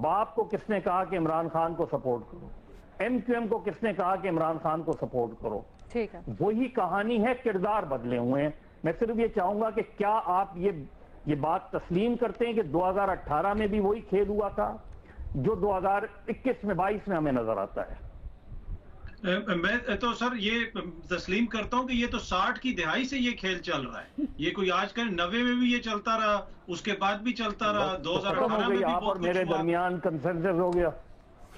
باپ کو کس نے کہا کہ عمران خان کو سپورٹ کرو, ایم کیو ایم کو کس نے کہا کہ عمران خان کو سپورٹ کرو. ٹھیک ہے, وہی کہانی ہے, کردار بدلے ہوئے ہیں. میں صرف یہ چاہوں گا کہ کیا آپ یہ بات تسلیم کرتے ہیں کہ 2018 میں بھی وہی کھیل ہوا تھا جو 2021 میں 22 میں ہمیں نظر آتا ہے؟ میں تو سر یہ تسلیم کرتا ہوں کہ یہ تو 60 کی دہائی سے یہ کھیل چل رہا ہے. یہ کوئی آج کل 90 میں بھی یہ چلتا رہا, اس کے بعد بھی چلتا رہا, 2018 میں بھی آپ اور میرے درمیان کنسنسس ہو گیا.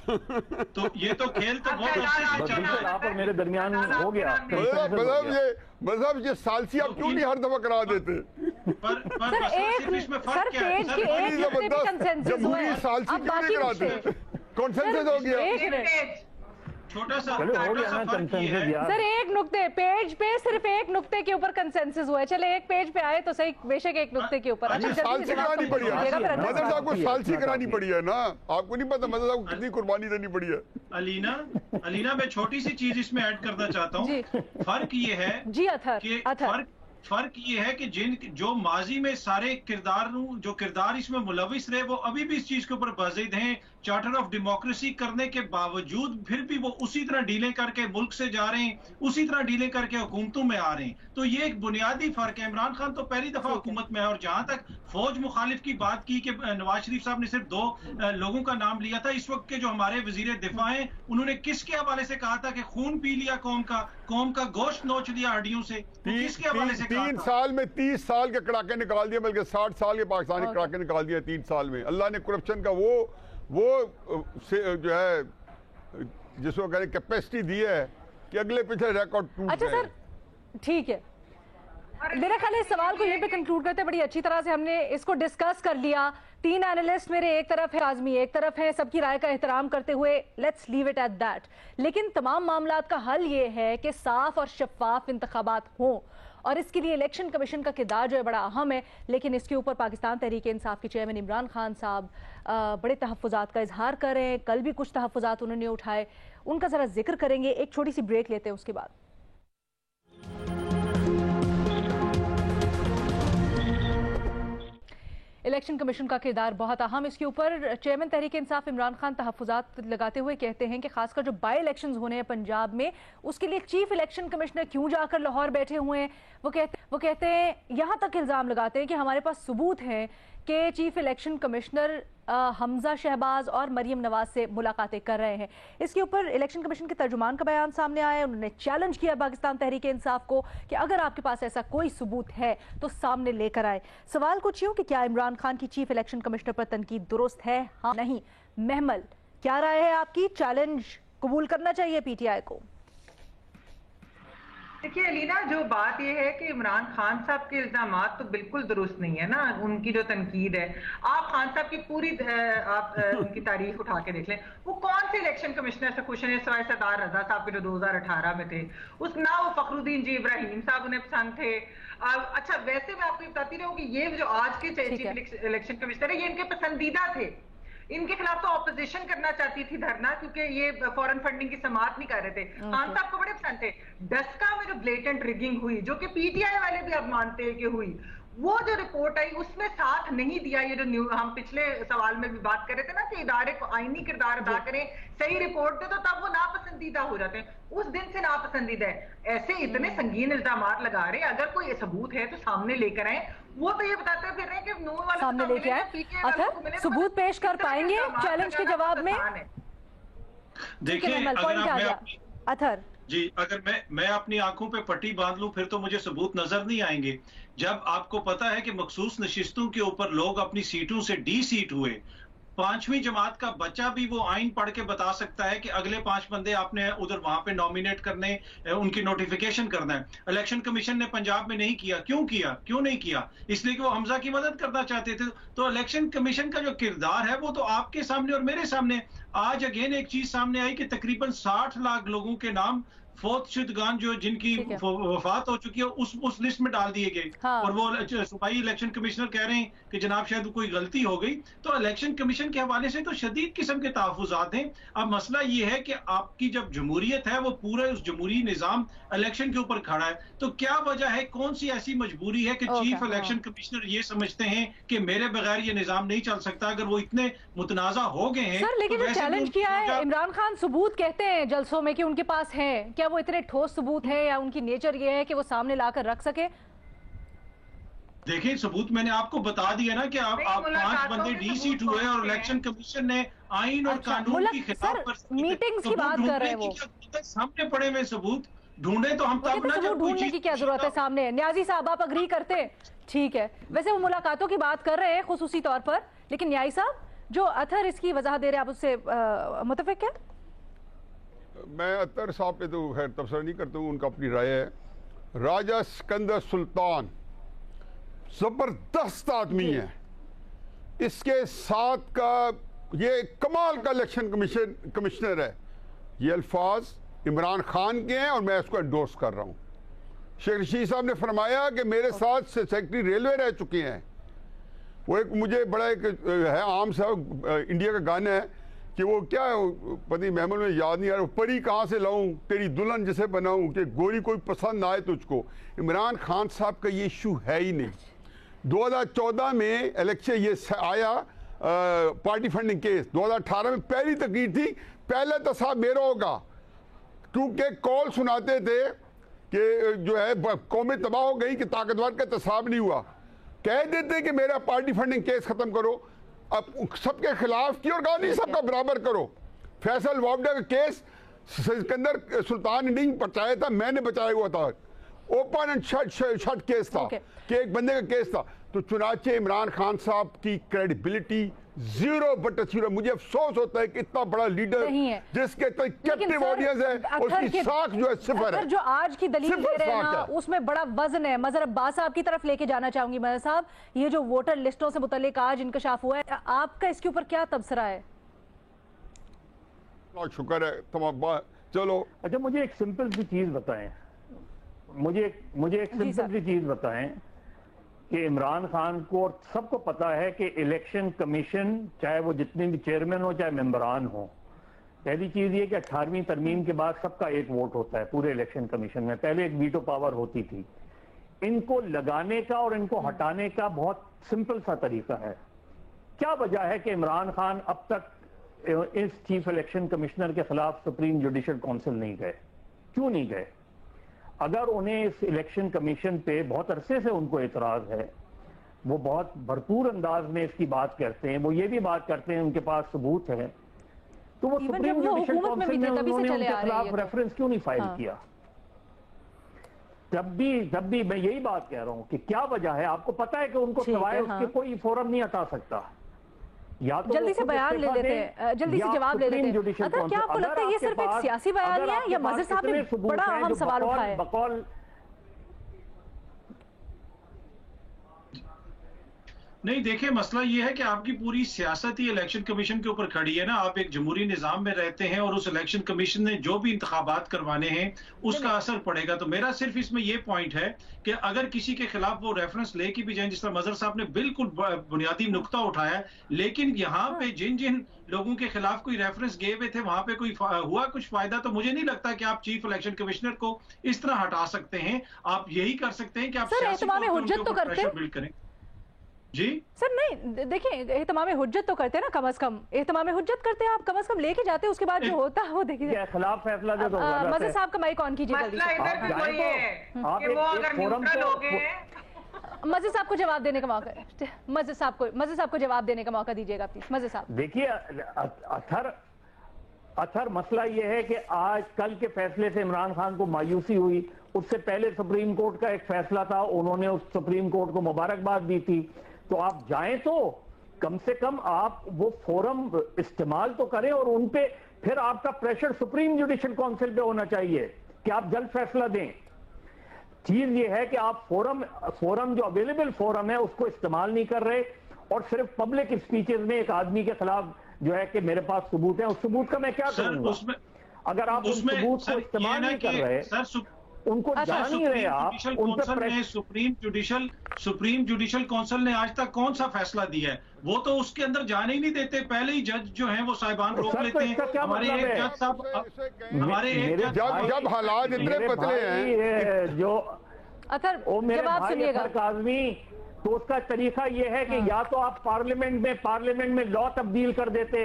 تو یہ تو کھیل تو بہت عرصے سے چل رہا ہے. آپ اور میرے درمیان ہو گیا. مطلب یہ سالسی آپ کیوں نہیں ہر دفعہ کرا دیتے؟ جمہوری سالسی کیوں نہیں کراتے؟ کنسنسس ہو گیا. چھوٹا سا سر ایک نقطے پیج پہ صرف ایک نقطے کے اوپر کنسنسس ہوا ہے. چلے ایک پیج پہ آئے تو صحیح, بے شک ایک نقطے کے اوپر. سالسی کرانی پڑی ہے, مدر صاحب کو سالسی کرانی پڑی ہے نا. آپ کو نہیں پتا مدر صاحب کو کتنی قربانی دینی پڑی ہے. علینا میں چھوٹی سی چیز اس میں ایڈ کرنا چاہتا ہوں. فرق یہ ہے جی اطہر, فرق یہ ہے کہ جو ماضی میں سارے کردار اس میں ملوث رہے وہ ابھی بھی اس چیز کے اوپر بازید ہیں. چارٹر آف ڈیموکریسی کرنے کے باوجود پھر بھی وہ اسی طرح ڈیلیں کر کے ملک سے جا رہے ہیں, اسی طرح ڈیلیں کر کے حکومتوں میں آ رہے ہیں. تو یہ ایک بنیادی فرق ہے. عمران خان تو پہلی دفعہ حکومت میں ہے, اور جہاں تک فوج مخالف کی بات کی کہ نواز شریف صاحب نے صرف 2 لوگوں کا نام لیا تھا. اس وقت کے جو ہمارے وزیر دفاع ہیں انہوں نے کس کے حوالے سے کہا تھا کہ خون پی لیا قوم کا گوشت نوچ لیا ہڈیوں سے؟ کس کے حوالے سے کہا 3 سال میں 30 سال کے کڑاکے نکال دیا, بلکہ 60 سال کے پاکستانی کڑاکے نکال دیا 3 سال میں. اللہ نے کرپشن کا وہ جو ہے جس کو کہنے کیپیسٹی دی ہے کہ اگلے پچھلے ریکارڈ ٹوٹ گئے. اچھا سر ٹھیک ہے, میرا خیال ہے اس سوال کو یہیں پہ کنکلوڈ کرتے. بڑی اچھی طرح سے ہم نے اس کو ڈسکس کر لیا. 3 اینالسٹ میرے ایک طرف ہے, آزمی ایک طرف ہے, سب کی رائے کا احترام کرتے ہوئے let's leave it at that. لیکن تمام معاملات کا حل یہ ہے کہ صاف اور شفاف انتخابات ہوں, اور اس کے لیے الیکشن کمیشن کا کردار جو ہے بڑا اہم ہے. لیکن اس کے اوپر پاکستان تحریک انصاف کے چیئرمین عمران خان صاحب بڑے تحفظات کا اظہار کر رہے ہیں. کل بھی کچھ تحفظات انہوں نے اٹھائے, ان کا ذرا ذکر کریں گے. ایک چھوٹی سی بریک لیتے ہیں, اس کے بعد الیکشن کمیشن کا کردار بہت اہم. اس کے اوپر چیئرمین تحریک انصاف عمران خان تحفظات لگاتے ہوئے کہتے ہیں کہ خاص کر جو بائی الیکشنز ہونے ہیں پنجاب میں, اس کے لیے چیف الیکشن کمشنر کیوں جا کر لاہور بیٹھے ہوئے ہیں. وہ کہتے ہیں, یہاں تک الزام لگاتے ہیں کہ ہمارے پاس ثبوت ہیں کہ چیف الیکشن کمشنر حمزہ شہباز اور مریم نواز سے ملاقاتیں کر رہے ہیں. اس کے اوپر الیکشن کمیشن کے ترجمان کا بیان سامنے آیا. انہوں نے چیلنج کیا پاکستان تحریک انصاف کو کہ اگر آپ کے پاس ایسا کوئی ثبوت ہے تو سامنے لے کر آئے. سوال کچھ یوں کہ کیا عمران خان کی چیف الیکشن کمشنر پر تنقید درست ہے, ہاں نہیں؟ محمل, کیا رائے ہے آپ کی؟ چیلنج قبول کرنا چاہیے پی ٹی آئی کو؟ देखिए अलीना, जो बात यह है कि इमरान खान साहब के इल्जामात तो बिल्कुल दुरुस्त नहीं है ना, उनकी जो तनकीद है, आप खान साहब की पूरी आप उनकी तारीख उठा के देख लें, वो कौन से इलेक्शन कमिश्नर से खुश हैं सिवाय सरदार रजा साहब के जो 2018 में थे, उस ना वो फखरुद्दीन जी इब्राहिम साहब उन्हें पसंद थे। अच्छा वैसे मैं आपको बताती रहूं कि ये जो आज के चीफ इलेक्शन कमिश्नर है, ये इनके पसंदीदा थे, इनके खिलाफ तो ऑपोजिशन करना चाहती थी धरना, क्योंकि ये फॉरेन फंडिंग की समाअत नहीं कर रहे थे। खान साहब को बड़े पसंद थे। डस्का में जो ब्लेटेंट रिगिंग हुई, जो कि पीटीआई वाले भी अब मानते हैं कि हुई, वो जो रिपोर्ट आई उसमें साथ नहीं दिया। ये जो हम पिछले सवाल में भी बात कर रहे थे ना कि इदारे को आईनी किरदार अदा करें, सही रिपोर्ट दे, तो तब वो नापसंदीदा हो जाते हैं। उस दिन से नापसंदीदा है। ऐसे इतने संगीन इल्जामात लगा रहे, अगर कोई सबूत है तो सामने लेकर आए। वो तो ये बताते फिर रहे कि नून वाले सामने लेके आए। अतर सबूत पेश कर पाएंगे चैलेंज के जवाब में? देखिए अतर जी, अगर मैं अपनी आंखों पे पट्टी बांध लूं फिर तो मुझे सबूत नजर नहीं आएंगे। जब आपको पता है कि मखसूस नशिस्तों के ऊपर लोग अपनी सीटों से डी सीट हुए, 5वीं जमात का बच्चा भी वो आइन पढ़ के बता सकता है कि अगले 5 बंदे आपने उधर वहां पे नॉमिनेट करने, उनकी नोटिफिकेशन करना है। इलेक्शन कमीशन ने पंजाब में नहीं किया। क्यों नहीं किया? इसलिए कि वो हमजा की मदद करना चाहते थे। तो इलेक्शन कमीशन का जो किरदार है वो तो आपके सामने और मेरे सामने। आज अगेन एक चीज सामने आई कि तकरीबन 60 लाख लोगों के नाम फोर्थ शुदगान जो जिनकी वफात हो चुकी है उस लिस्ट में डाल दिए गए। हाँ। और वो सूबाई इलेक्शन कमिश्नर कह रहे हैं कि जनाब शायद कोई गलती हो गई। तो इलेक्शन कमीशन के हवाले से तो शदीद किस्म के तहफुजात हैं। अब मसला ये है कि आपकी जब जमहूरियत है वो पूरे उस जमहूरी निजाम इलेक्शन के ऊपर खड़ा है, तो क्या वजह है, कौन सी ऐसी मजबूरी है कि चीफ इलेक्शन कमिश्नर ये समझते हैं कि मेरे बगैर ये निजाम नहीं चल सकता? अगर वो इतने मुतनाजा हो गए हैं सर, लेकिन जो चैलेंज किया है इमरान खान, सबूत कहते हैं जलसों में कि उनके पास है, क्या वो इतने ठोस सबूत है या उनकी नेचर ये है कि वो सामने लाकर रख सके? देखिए सबूत मैंने आपको बता दिया ना कि आप 5 बंदे डी सीट हुए और इलेक्शन कमीशन ने आइन और कानून की खिलाफ मीटिंग्स की बात कर रहे हैं। वो सामने पड़े हुए सबूत ढूंढे तो हम तब ना, जब ढूंढने की क्या जरूरत है सामने? न्याजी साहब आप अग्री करते हैं? ठीक है, वैसे वो मुलाकातों की बात कर रहे हैं खुसूसी तौर पर, लेकिन न्याजी साहब जो अतर इसकी वजह दे रहे हैं, आप उससे मुतफिक है? मैं अतर साहब पे तो खैर तबसरा नहीं करता हूँ, उनका अपनी राय है। राजा सिकंदर सुल्तान जबरदस्त आदमी है। इसके साथ का ये कमाल का इलेक्शन कमिश्नर है। ये अल्फाज इमरान खान के हैं और मैं इसको एंडोर्स कर रहा हूँ। शेख रशीद साहब ने फरमाया कि मेरे साथ सेक्रेटरी रेलवे रह चुके हैं। वो एक मुझे बड़ा एक है आम सा इंडिया का गाना है कि वो क्या है, पति महमूद में याद नहीं आ रहा, परी कहाँ से लाऊं तेरी दुल्हन जिसे बनाऊं कि गोरी कोई पसंद ना आए तुझको। इमरान खान साहब का ये इशू है ही नहीं। 2014 में इलेक्शन ये आया पार्टी फंडिंग केस, 2018 में पहली तकरीर थी, पहले तसाब मेरा होगा, क्योंकि कॉल सुनाते थे कि जो है कौमें तबाह हो गई कि ताकतवर का तसाब नहीं हुआ। कह देते कि मेरा पार्टी फंडिंग केस खत्म करो, अब सबके खिलाफ की और गांधी सबका बराबर करो। फैसल वापडा का केस सिकंदर सुल्तान ने नहीं बचाया था, मैंने बचाया हुआ था। ओपन एंड शट केस था कि एक बंदे का केस था। तो चुनाचे इमरान खान साहब की क्रेडिबिलिटी 0/0। मुझे अफसोस होता है कि इतना बड़ा लीडर जिसके कैप्टिव ऑडियंस है उसकी साख जो है सिफर है। जो आज की दलील दे रहे हैं ना, उसमें बड़ा वजन है। मजहर अब्बास साहब की तरफ लेके जाना चाहूंगी। मजहर साहब, ये जो वोटर लिस्टों से मुतल्लिक आज इंकशाफ हुआ है, आपका इसके ऊपर क्या तबसरा है? शुक्र है तमाम। चलो अच्छा, मुझे एक सिंपल सी चीज बताएं, मुझे एक सिंपल सी चीज बताएं कि इमरान खान को और सबको पता है कि इलेक्शन कमीशन, चाहे वो जितने भी चेयरमैन हो चाहे मेंबरान हो, पहली चीज ये कि 18वीं तरमीम के बाद सबका एक वोट होता है पूरे इलेक्शन कमीशन में। पहले एक वीटो पावर होती थी। इनको लगाने का और इनको हटाने का बहुत सिंपल सा तरीका है। क्या वजह है कि इमरान खान अब तक इस चीफ इलेक्शन कमिश्नर के खिलाफ सुप्रीम जुडिशल काउंसिल नहीं गए? क्यों नहीं गए? अगर उन्हें इस इलेक्शन कमीशन पे बहुत अरसे से उनको एतराज है, वो बहुत भरपूर अंदाज में इसकी बात करते हैं, वो ये भी बात करते हैं उनके पास सबूत है, तो वो सुप्रीम जुडिशल काउंसिल में उन्होंने उनके खिलाफ रेफरेंस क्यों नहीं फाइल किया? जब भी मैं यही बात कह रहा हूं कि क्या वजह है। आपको पता है कि उनको सवाए उसके कोई फोरम नहीं हटा सकता। या तो जल्दी से बयान ले लेते हैं, जल्दी से जवाब ले लेते हैं। अगर क्या आपको लगता है ये सिर्फ एक सियासी बयान है या मजहर साहब ने बड़ा अहम सवाल उठाया? नहीं, देखिए मसला ये है कि आपकी पूरी सियासत ही इलेक्शन कमीशन के ऊपर खड़ी है ना। आप एक जमहूरी निज़ाम में रहते हैं और उस इलेक्शन कमीशन ने जो भी इंतखाबात करवाने हैं उसका असर पड़ेगा। तो मेरा सिर्फ इसमें ये पॉइंट है कि अगर किसी के खिलाफ वो रेफरेंस लेके भी जाए, जिस तरह मजहर साहब ने बिल्कुल बुनियादी नुक्ता उठाया, लेकिन यहाँ पे जिन जिन लोगों के खिलाफ कोई रेफरेंस गए हुए थे वहां पे कोई हुआ कुछ फायदा, तो मुझे नहीं लगता कि आप चीफ इलेक्शन कमिश्नर को इस तरह हटा सकते हैं। आप यही कर सकते हैं कि आप सियासी तौर पर उनके ऊपर प्रेशर बिल्ड करें। जी सर नहीं, देखिए एहतमाम हुज्जत तो करते हैं ना, कम से कम एहतमाम हुज्जत करते हैं आप, कम से कम लेके जाते हैं, उसके बाद जो होता है वो देखिए खिलाफ फैसला जो मजहर साहब का माइक ऑन कीजिए जल्दी से। मजहर साहब को जवाब देने का मौका, मजहर साहब को जवाब देने का मौका दीजिएगा प्लीज। मजहर साहब देखिए, अथर मसला ये है कि आज कल के फैसले से इमरान खान को मायूसी हुई। उससे पहले सुप्रीम कोर्ट का एक फैसला था, उन्होंने उस सुप्रीम कोर्ट को मुबारकबाद दी थी। तो आप जाएं तो कम से कम आप वो फोरम इस्तेमाल तो करें और उन पे फिर आपका प्रेशर सुप्रीम जुडिशियल काउंसिल पे होना चाहिए कि आप जल्द फैसला दें। चीज ये है कि आप फोरम जो अवेलेबल फोरम है उसको इस्तेमाल नहीं कर रहे और सिर्फ पब्लिक स्पीचेस में एक आदमी के खिलाफ जो है कि मेरे पास सबूत है, उस सबूत का मैं क्या करूंगा? अगर आप उस सबूत को इस्तेमाल नहीं कर रहे, उनको जान नहीं रहे आप, सुप्रीम जुडिशियल काउंसिल ने आज तक कौन सा फैसला दिया है? वो तो उसके अंदर जाने ही नहीं देते। पहले ही जज जो हैं वो साहिबान रोक लेते हैं। हमारे एक जज साहब, जब हालात इतने पतले हैं जो जवाब सुनिएगा काज़मी, तो उसका तरीका ये है कि या तो आप पार्लियामेंट में लॉ तब्दील कर देते,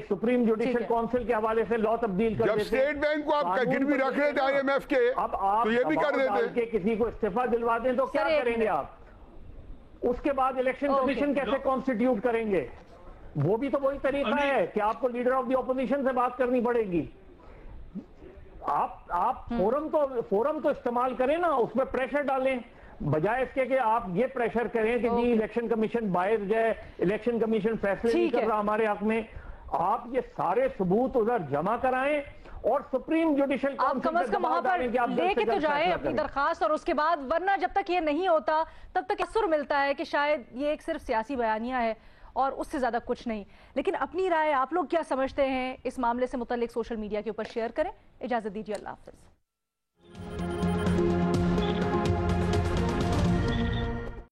सुप्रीम जुडिशियल काउंसिल के हवाले से लॉ तब्दील कर जब देते। स्टेट बैंक को आप गिरवी रख रहे थे IMF के, अब आप तो ये भी कर देते कि किसी को इस्तीफा दिलवा दें तो क्या करेंगे आप? उसके बाद इलेक्शन कमीशन कैसे कॉन्स्टिट्यूट करेंगे? वो भी तो वही तरीका है कि आपको लीडर ऑफ द ऑपोजिशन से बात करनी पड़ेगी। आप फोरम तो इस्तेमाल करें ना, उसमें प्रेशर डालें, बजाय इसके कि आप ये प्रेशर करें कि जी इलेक्शन कमीशन बाहर जाए, इलेक्शन कमीशन फैसले नहीं कर रहा हमारे हक में। आप ये सारे सबूत उधर जमा कराएं और सुप्रीम जुडिशियल आप कम से कम वहां पर लेके तो जाएं अपनी दरखास्त, और उसके बाद वरना जब तक ये नहीं होता तब तक असर मिलता है कि शायद ये एक सिर्फ सियासी बयानिया है और उससे ज्यादा कुछ नहीं। लेकिन अपनी राय आप लोग क्या समझते हैं इस मामले से मुताल्लिक सोशल मीडिया के ऊपर शेयर करें। इजाजत दीजिए, अल्लाह हाफिज।